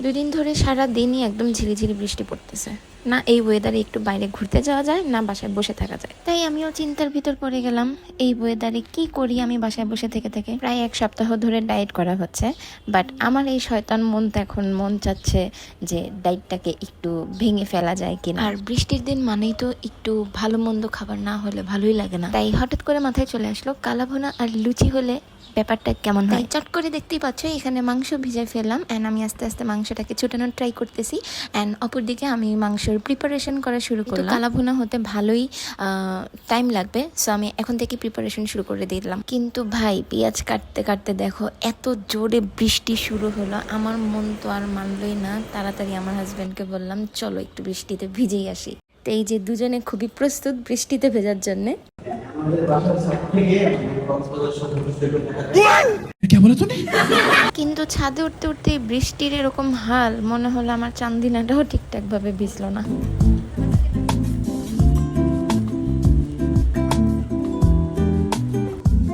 2 দিন ধরে সারা দিনই একদম ঝিরিঝিরি বৃষ্টি পড়তেছে। না এই ওয়েদারে একটু বাইরে ঘুরতে যাওয়া যায়, না বাসায় বসে থাকা যায়। তাই আমিও চিন্তার ভিতর পড়ে গেলাম, এই ওয়েদারে কি করি আমি বাসায় বসে থেকে থেকে। প্রায় 1 সপ্তাহ ধরে ডায়েট করা হচ্ছে, বাট আমার এই শয়তান মন তো এখন মন চাচ্ছে যে ডায়েটটাকে একটু ভেঙে ফেলা যায় কিনা। আর বৃষ্টির দিন মানেই তো একটু ভালো মন্দ খাবার না হলে ভালোই লাগে না। তাই হঠাৎ করে মাথায় চলে আসলো কালাভুনা আর লুচি হলে ব্যাপারটা কেমন হয়। চট করে দেখতেই পাচ্ছ এখানে মাংস ভিজে ফেললাম, অ্যান্ড আমি আস্তে আস্তে মাংসটাকে ছুটানোর ট্রাই করতেছি, অ্যান্ড অপরদিকে আমি মাংসের প্রিপারেশন করা শুরু করলাম। কালাভুনা হতে ভালোই টাইম লাগবে, সো আমি এখন থেকে প্রিপারেশন শুরু করে দিলাম। কিন্তু ভাই পেঁয়াজ কাটতে কাটতে দেখো এত জোরে বৃষ্টি শুরু হলো, আমার মন তো আর মানলই না। তাড়াতাড়ি আমার হাজব্যান্ডকে বললাম চলো একটু বৃষ্টিতে ভিজেই আসি। তো এই যে দুজনে খুবই প্রস্তুত বৃষ্টিতে ভেজার জন্যে। কিন্তু ছাদে উঠতে উঠতে বৃষ্টির এরকম হাল, মনে হলো আমার চান্দিনাটাও ঠিকঠাক ভাবে ভিজলো না।